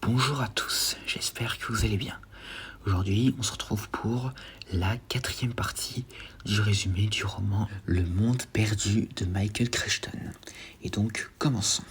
Bonjour à tous, j'espère que vous allez bien. Aujourd'hui, on se retrouve pour la 4e partie du résumé du roman Le Monde perdu de Michael Crichton. Et donc, commençons.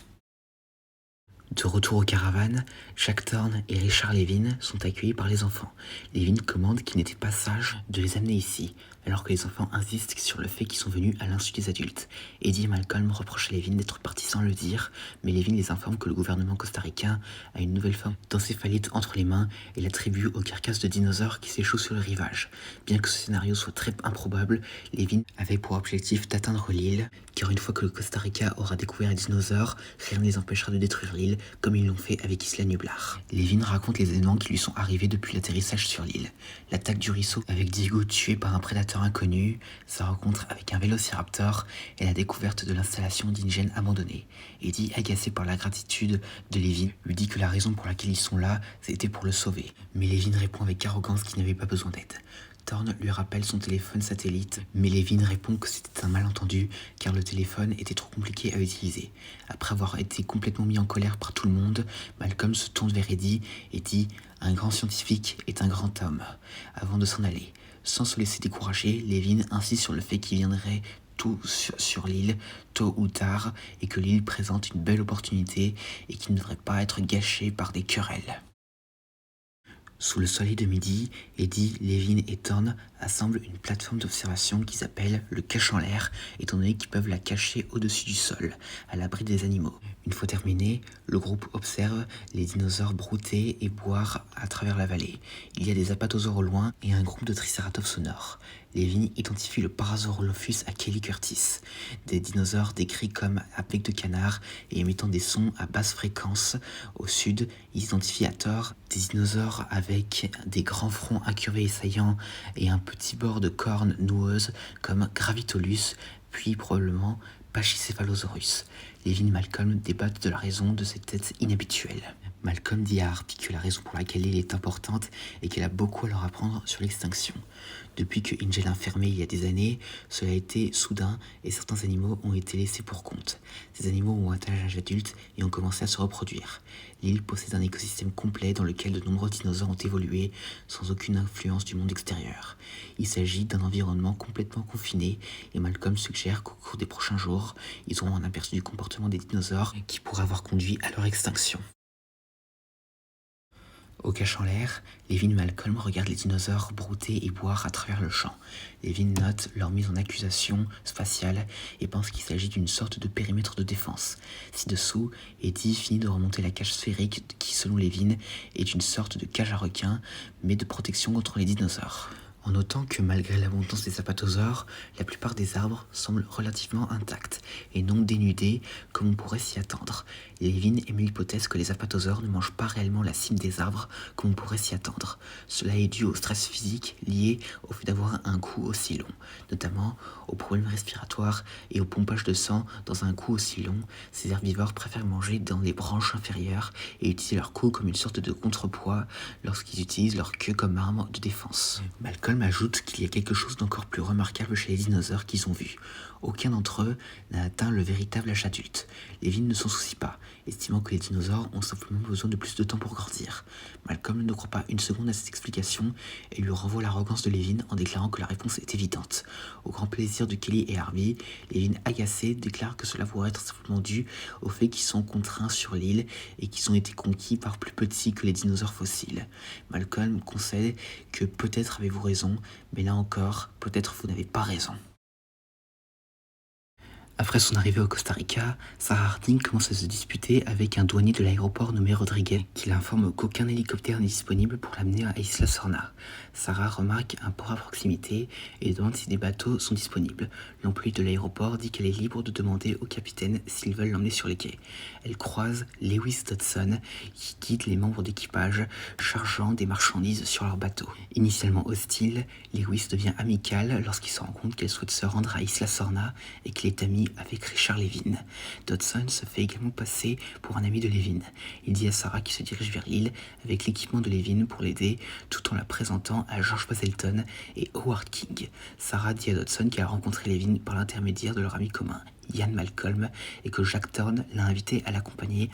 De retour aux caravanes, Jack Thorne et Richard Levin sont accueillis par les enfants. Levin commande qu'il n'était pas sage de les amener ici, alors que les enfants insistent sur le fait qu'ils sont venus à l'insu des adultes. Eddie et Malcolm reprochent à Levin d'être parti sans le dire, mais Levin les informe que le gouvernement costaricain a une nouvelle forme d'encéphalite entre les mains et l'attribue aux carcasses de dinosaures qui s'échouent sur le rivage. Bien que ce scénario soit très improbable, Levin avait pour objectif d'atteindre l'île, car une fois que le Costa Rica aura découvert les dinosaures, rien ne les empêchera de détruire l'île, comme ils l'ont fait avec Isla Nublar. Levin raconte les événements qui lui sont arrivés depuis l'atterrissage sur l'île. L'attaque du ruisseau avec Diego tué par un prédateur inconnu, sa rencontre avec un vélociraptor et la découverte de l'installation d'indigènes abandonnés. Eddie, agacé par la gratitude de Levin, lui dit que la raison pour laquelle ils sont là, c'était pour le sauver. Mais Levin répond avec arrogance qu'il n'avait pas besoin d'aide. Thorne lui rappelle son téléphone satellite, mais Levin répond que c'était un malentendu car le téléphone était trop compliqué à utiliser. Après avoir été complètement mis en colère par tout le monde, Malcolm se tourne vers Eddie et dit « Un grand scientifique est un grand homme » avant de s'en aller. Sans se laisser décourager, Levin insiste sur le fait qu'il viendrait tout sur l'île, tôt ou tard, et que l'île présente une belle opportunité et qu'il ne devrait pas être gâché par des querelles. Sous le soleil de midi, Eddie, Levin et Thorne assemblent une plateforme d'observation qui s'appelle le cache en l'air, étant donné qu'ils peuvent la cacher au-dessus du sol, à l'abri des animaux. Une fois terminé, le groupe observe les dinosaures brouter et boire à travers la vallée. Il y a des apatosaures au loin et un groupe de triceratops au nord. Levin identifie le Parasaurolophus à Kelly Curtis, des dinosaures décrits comme à bec de canard et émettant des sons à basse fréquence. Au sud, il identifie à tort des dinosaures avec des grands fronts incurvés et saillants et un petit bord de cornes noueuses comme Gravitolus, puis probablement Pachycephalosaurus. Levin et Malcolm débattent de la raison de cette tête inhabituelle. Malcolm dit à Harpy que la raison pour laquelle l'île est importante est qu'elle a beaucoup à leur apprendre sur l'extinction. Depuis que Angel est enfermé il y a des années, cela a été soudain et certains animaux ont été laissés pour compte. Ces animaux ont atteint l'âge adulte et ont commencé à se reproduire. L'île possède un écosystème complet dans lequel de nombreux dinosaures ont évolué sans aucune influence du monde extérieur. Il s'agit d'un environnement complètement confiné et Malcolm suggère qu'au cours des prochains jours, ils auront un aperçu du comportement des dinosaures qui pourrait avoir conduit à leur extinction. Au cache en l'air, Levin et Malcolm regardent les dinosaures brouter et boire à travers le champ. Levin note leur mise en accusation spatiale et pense qu'il s'agit d'une sorte de périmètre de défense. Ci-dessous, Eddie finit de remonter la cage sphérique qui, selon Levin, est une sorte de cage à requins, mais de protection contre les dinosaures. En notant que malgré l'abondance des apatosaures, la plupart des arbres semblent relativement intacts et non dénudés comme on pourrait s'y attendre. Levin émet l'hypothèse que les apatosaures ne mangent pas réellement la cime des arbres comme on pourrait s'y attendre. Cela est dû au stress physique lié au fait d'avoir un cou aussi long, notamment aux problèmes respiratoires et au pompage de sang dans un cou aussi long. Ces herbivores préfèrent manger dans les branches inférieures et utiliser leur cou comme une sorte de contrepoids lorsqu'ils utilisent leur queue comme arme de défense. Malcolm ajoute qu'il y a quelque chose d'encore plus remarquable chez les dinosaures qu'ils ont vus. Aucun d'entre eux n'a atteint le véritable âge adulte. Levin ne s'en soucie pas, estimant que les dinosaures ont simplement besoin de plus de temps pour grandir. Malcolm ne croit pas une seconde à cette explication et lui renvoie l'arrogance de Levin en déclarant que la réponse est évidente. Au grand plaisir de Kelly et Harvey, Levin, agacé, déclare que cela pourrait être simplement dû au fait qu'ils sont contraints sur l'île et qu'ils ont été conquis par plus petits que les dinosaures fossiles. Malcolm concède que peut-être avez-vous raison, mais là encore, peut-être vous n'avez pas raison. Après son arrivée au Costa Rica, Sarah Harding commence à se disputer avec un douanier de l'aéroport nommé Rodriguez, qui l'informe qu'aucun hélicoptère n'est disponible pour l'amener à Isla Sorna. Sarah remarque un port à proximité et demande si des bateaux sont disponibles. L'employé de l'aéroport dit qu'elle est libre de demander au capitaine s'ils veulent l'emmener sur les quais. Elle croise Lewis Dodson, qui guide les membres d'équipage chargeant des marchandises sur leur bateau. Initialement hostile, Lewis devient amical lorsqu'il se rend compte qu'elle souhaite se rendre à Isla Sorna et qu'il est ami nuit avec Richard Levin. Dodson se fait également passer pour un ami de Levin. Il dit à Sarah qu'il se dirige vers l'île avec l'équipement de Levin pour l'aider, tout en la présentant à George Baselton et Howard King. Sarah dit à Dodson qu'elle a rencontré Levin par l'intermédiaire de leur ami commun, Ian Malcolm, et que Jack Thorne l'a invité à l'accompagner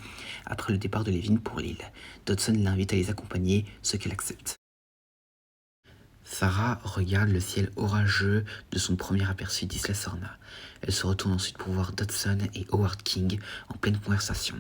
après le départ de Levin pour l'île. Dodson l'invite à les accompagner, ce qu'elle accepte. Sarah regarde le ciel orageux de son premier aperçu d'Isla Sorna. Elle se retourne ensuite pour voir Dodson et Howard King en pleine conversation.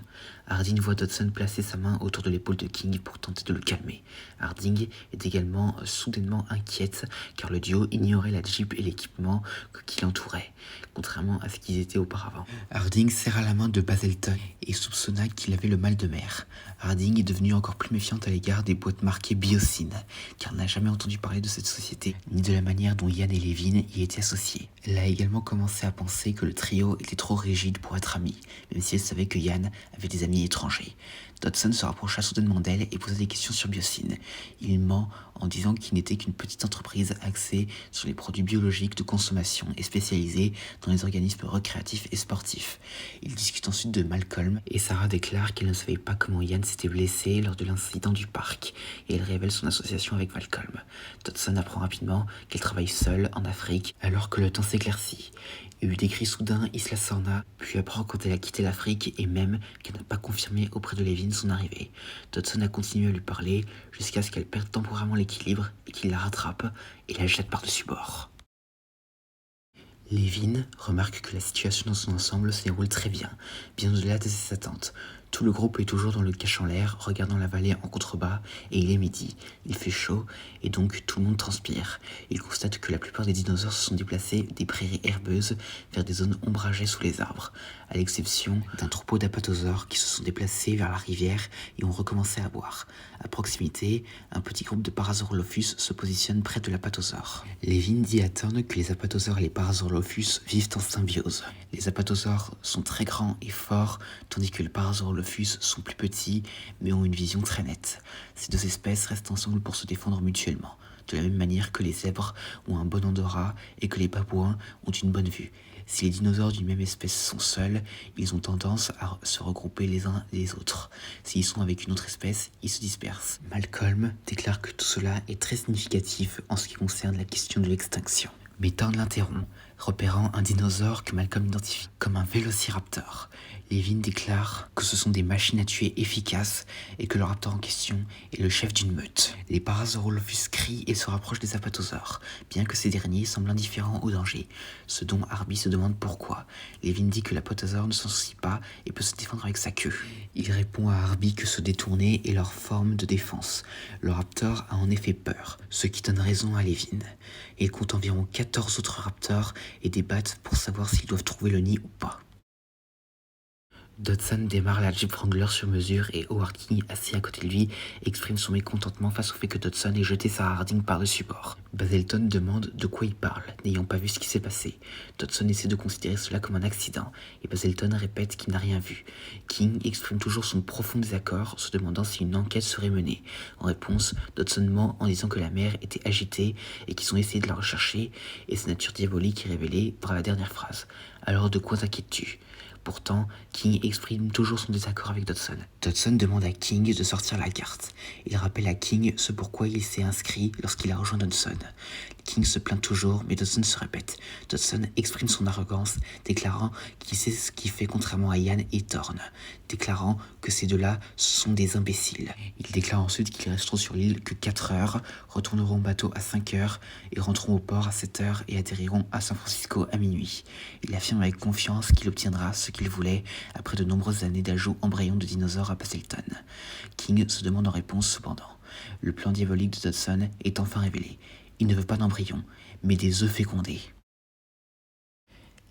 Harding voit Dodson placer sa main autour de l'épaule de King pour tenter de le calmer. Harding est également soudainement inquiète car le duo ignorait la Jeep et l'équipement qui l'entourait, contrairement à ce qu'ils étaient auparavant. Harding serra la main de Baselton et soupçonna qu'il avait le mal de mer. Harding est devenue encore plus méfiante à l'égard des boîtes marquées Biocine, car elle n'a jamais entendu parler de cette société, ni de la manière dont Ian et Levin y étaient associés. Elle a également commencé à penser que le trio était trop rigide pour être amis, même si elle savait que Ian avait des amis étrangers. Dodson se rapprocha soudainement d'elle et posa des questions sur Biocine. Il ment en disant qu'il n'était qu'une petite entreprise axée sur les produits biologiques de consommation et spécialisée dans les organismes récréatifs et sportifs. Il discute ensuite de Malcolm et Sarah déclare qu'elle ne savait pas comment Ian s'était blessé lors de l'incident du parc et elle révèle son association avec Malcolm. Dodson apprend rapidement qu'elle travaille seule en Afrique alors que le temps s'éclaircit. Il lui décrit soudain Isla Sorna, puis apprend quand elle a quitté l'Afrique et même qu'elle n'a pas confirmé auprès de Levin son arrivée. Dodson a continué à lui parler jusqu'à ce qu'elle perde temporairement l'équilibre et qu'il la rattrape et la jette par-dessus bord. Levin remarque que la situation dans son ensemble se déroule très bien au-delà de ses attentes. Tout le groupe est toujours dans le cache en l'air, regardant la vallée en contrebas, et il est midi. Il fait chaud, et donc tout le monde transpire. Il constate que la plupart des dinosaures se sont déplacés des prairies herbeuses vers des zones ombragées sous les arbres, à l'exception d'un troupeau d'apatosaures qui se sont déplacés vers la rivière et ont recommencé à boire. À proximité, un petit groupe de Parasaurolophus se positionne près de l'apatosaure. Levin dit à Thorne que les apatosaures et les Parasaurolophus vivent en symbiose. Les apatosaures sont très grands et forts, tandis que les Parasaurolophus sont plus petits, mais ont une vision très nette. Ces deux espèces restent ensemble pour se défendre mutuellement, de la même manière que les zèbres ont un bon odorat et que les babouins ont une bonne vue. Si les dinosaures d'une même espèce sont seuls, ils ont tendance à se regrouper les uns les autres. S'ils sont avec une autre espèce, ils se dispersent. Malcolm déclare que tout cela est très significatif en ce qui concerne la question de l'extinction. Mais Thorne l'interrompt, repérant un dinosaure que Malcolm identifie comme un vélociraptor. Levin déclare que ce sont des machines à tuer efficaces et que le raptor en question est le chef d'une meute. Les Parasaurolophus crient et se rapprochent des apatosaures, bien que ces derniers semblent indifférents au danger, ce dont Arby se demande pourquoi. Levin dit que l'apatosaure ne s'en soucie pas et peut se défendre avec sa queue. Il répond à Arby que se détourner est leur forme de défense. Le raptor a en effet peur, ce qui donne raison à Levin. Il compte environ 14 autres raptors et débattent pour savoir s'ils doivent trouver le nid ou pas. Dodson démarre la Jeep Wrangler sur mesure et Howard King, assis à côté de lui, exprime son mécontentement face au fait que Dodson ait jeté Sarah Harding par-dessus bord. Baselton demande de quoi il parle, n'ayant pas vu ce qui s'est passé. Dodson essaie de considérer cela comme un accident, et Baselton répète qu'il n'a rien vu. King exprime toujours son profond désaccord, se demandant si une enquête serait menée. En réponse, Dodson ment en disant que la mer était agitée et qu'ils ont essayé de la rechercher, et sa nature diabolique est révélée par la dernière phrase. « Alors de quoi t'inquiètes-tu » Pourtant, King exprime toujours son désaccord avec Dodson. Dodson demande à King de sortir la carte. Il rappelle à King ce pourquoi il s'est inscrit lorsqu'il a rejoint Dodson. King se plaint toujours, mais Dodson se répète. Dodson exprime son arrogance, déclarant qu'il sait ce qu'il fait contrairement à Ian et Thorne, déclarant que ces deux-là sont des imbéciles. Il déclare ensuite qu'ils resteront sur l'île que 4 heures, retourneront au bateau à 5 heures et rentreront au port à 7 heures et atterriront à San Francisco à minuit. Il affirme avec confiance qu'il obtiendra ce qu'il voulait après de nombreuses années d'ajout embryons de dinosaures à Baselton. King se demande en réponse cependant. Le plan diabolique de Dodson est enfin révélé. Il ne veut pas d'embryons, mais des œufs fécondés.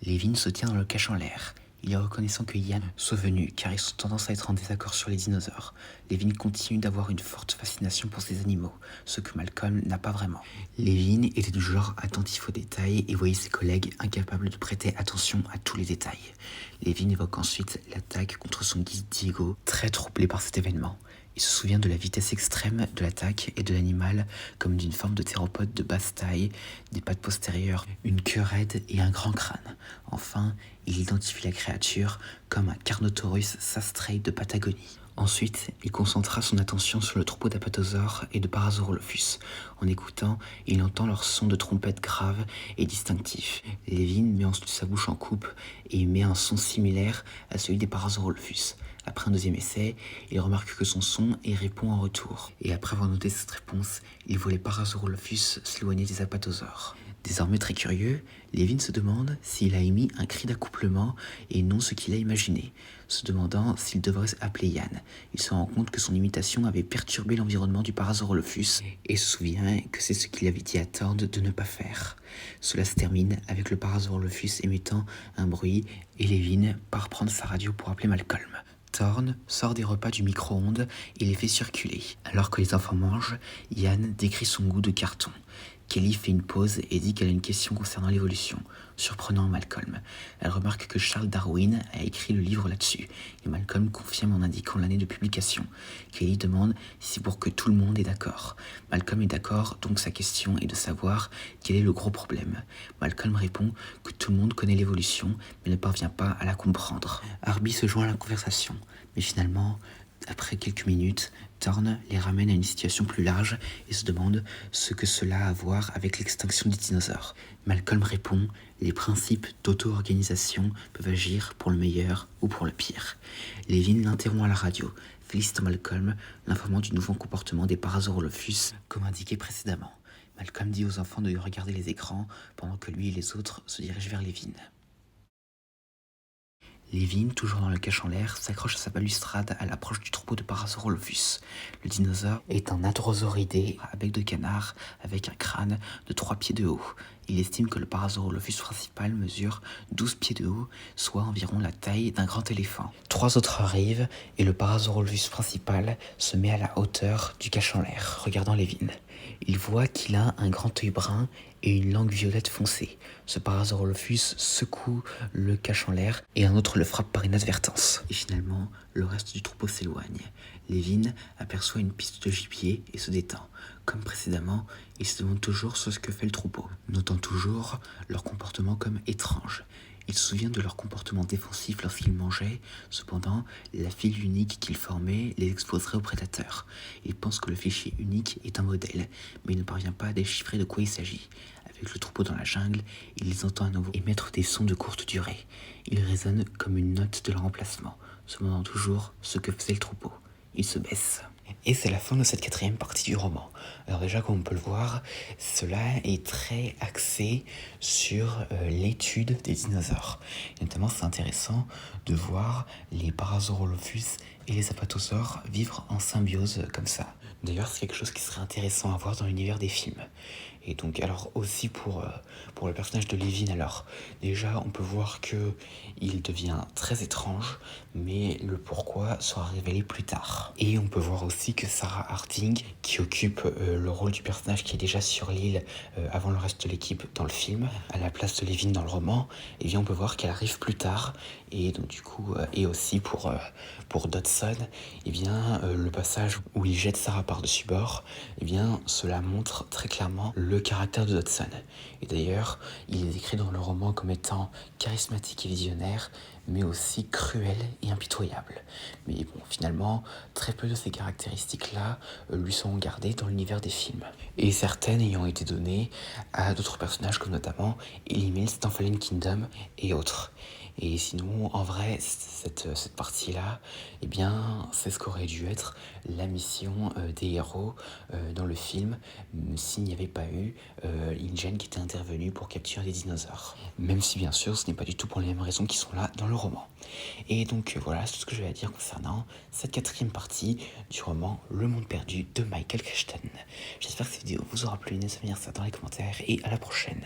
Levin se tient dans le cache en l'air. Il est reconnaissant que Ian soit venu, car ils ont tendance à être en désaccord sur les dinosaures. Levin continue d'avoir une forte fascination pour ces animaux, ce que Malcolm n'a pas vraiment. Levin était du genre attentif aux détails et voyait ses collègues incapables de prêter attention à tous les détails. Levin évoque ensuite l'attaque contre son guide Diego, très troublé par cet événement. Il se souvient de la vitesse extrême de l'attaque et de l'animal comme d'une forme de théropode de basse taille, des pattes postérieures, une queue raide et un grand crâne. Enfin, il identifie la créature comme un Carnotaurus sastrei de Patagonie. Ensuite, il concentra son attention sur le troupeau d'apatosaures et de Parasaurolophus. En écoutant, il entend leur son de trompette grave et distinctif. Levin met ensuite sa bouche en coupe et émet un son similaire à celui des Parasaurolophus. Après un deuxième essai, il remarque que son son et répond en retour. Et après avoir noté cette réponse, il voit les Parasaurolophus s'éloigner des apatosaures. Désormais très curieux, Levin se demande s'il a émis un cri d'accouplement et non ce qu'il a imaginé. Se demandant s'il devrait appeler Yann, il se rend compte que son imitation avait perturbé l'environnement du Parasaurolophus et se souvient que c'est ce qu'il avait dit à Thorne de ne pas faire. Cela se termine avec le Parasaurolophus émettant un bruit et Levin part prendre sa radio pour appeler Malcolm. Thorne sort des repas du micro-ondes et les fait circuler. Alors que les enfants mangent, Yann décrit son goût de carton. Kelly fait une pause et dit qu'elle a une question concernant l'évolution, surprenant Malcolm. Elle remarque que Charles Darwin a écrit le livre là-dessus, et Malcolm confirme en indiquant l'année de publication. Kelly demande si c'est pour que tout le monde est d'accord. Malcolm est d'accord, donc sa question est de savoir quel est le gros problème. Malcolm répond que tout le monde connaît l'évolution, mais ne parvient pas à la comprendre. Harby se joint à la conversation, mais finalement, après quelques minutes, Thorne les ramène à une situation plus large et se demande ce que cela a à voir avec l'extinction des dinosaures. Malcolm répond « Les principes d'auto-organisation peuvent agir pour le meilleur ou pour le pire ». Levin l'interrompt à la radio, félicitant Malcolm, l'informant du nouveau comportement des Parasaurolophus comme indiqué précédemment. Malcolm dit aux enfants de regarder les écrans pendant que lui et les autres se dirigent vers Levin. Levin, toujours dans le cache en l'air, s'accroche à sa balustrade à l'approche du troupeau de Parasaurolophus. Le dinosaure est un Hadrosauridé à bec de canard avec un crâne de 3 pieds de haut. Il estime que le Parasaurolophus principal mesure 12 pieds de haut, soit environ la taille d'un grand éléphant. 3 autres arrivent et le Parasaurolophus principal se met à la hauteur du cache en l'air, regardant Levin. Il voit qu'il a un grand œil brun et une langue violette foncée. Ce Parasaurolophus secoue le cache en l'air et un autre le frappe par inadvertance. Et finalement, le reste du troupeau s'éloigne. Levin aperçoit une piste de gibier et se détend. Comme précédemment, il se demande toujours ce que fait le troupeau, notant toujours leur comportement comme étrange. Il se souvient de leur comportement défensif lorsqu'ils mangeaient, cependant, la file unique qu'ils formaient les exposerait aux prédateurs. Il pense que le fichier unique est un modèle, mais il ne parvient pas à déchiffrer de quoi il s'agit. Avec le troupeau dans la jungle, il les entend à nouveau émettre des sons de courte durée. Ils résonnent comme une note de leur emplacement, se demandant toujours ce que faisait le troupeau. Il se baisse. Et c'est la fin de cette 4e partie du roman. Alors déjà, comme on peut le voir, cela est très axé sur l'étude des dinosaures. Et notamment, c'est intéressant de voir les Parasaurolophus et les apatosaures vivre en symbiose comme ça. D'ailleurs, c'est quelque chose qui serait intéressant à voir dans l'univers des films. Et donc, alors aussi pour le personnage de Levin, alors déjà, on peut voir que il devient très étrange, mais le pourquoi sera révélé plus tard. Et on peut voir aussi que Sarah Harding, qui occupe le rôle du personnage qui est déjà sur l'île avant le reste de l'équipe dans le film, à la place de Levin dans le roman, et bien on peut voir qu'elle arrive plus tard. Et donc du coup, et aussi pour Dodson, et bien le passage où il jette Sarah par-dessus bord, et bien cela montre très clairement le caractère de Dodson. Et d'ailleurs, il est décrit dans le roman comme étant charismatique et visionnaire, mais aussi cruel et impitoyable. Mais bon, finalement, très peu de ces caractéristiques-là lui sont gardées dans l'univers des films. Et certaines ayant été données à d'autres personnages, comme notamment Ellie Mills dans Fallen Kingdom et autres. Et sinon, en vrai, cette partie-là, eh bien, c'est ce qu'aurait dû être la mission des héros dans le film s'il n'y avait pas eu InGen qui était intervenu pour capturer des dinosaures. Même si, bien sûr, ce n'est pas du tout pour les mêmes raisons qui sont là dans le roman. Et donc, voilà, c'est tout ce que je vais à dire concernant cette 4e partie du roman Le Monde Perdu de Michael Crichton. J'espère que cette vidéo vous aura plu. N'hésitez pas à me dire ça dans les commentaires et à la prochaine.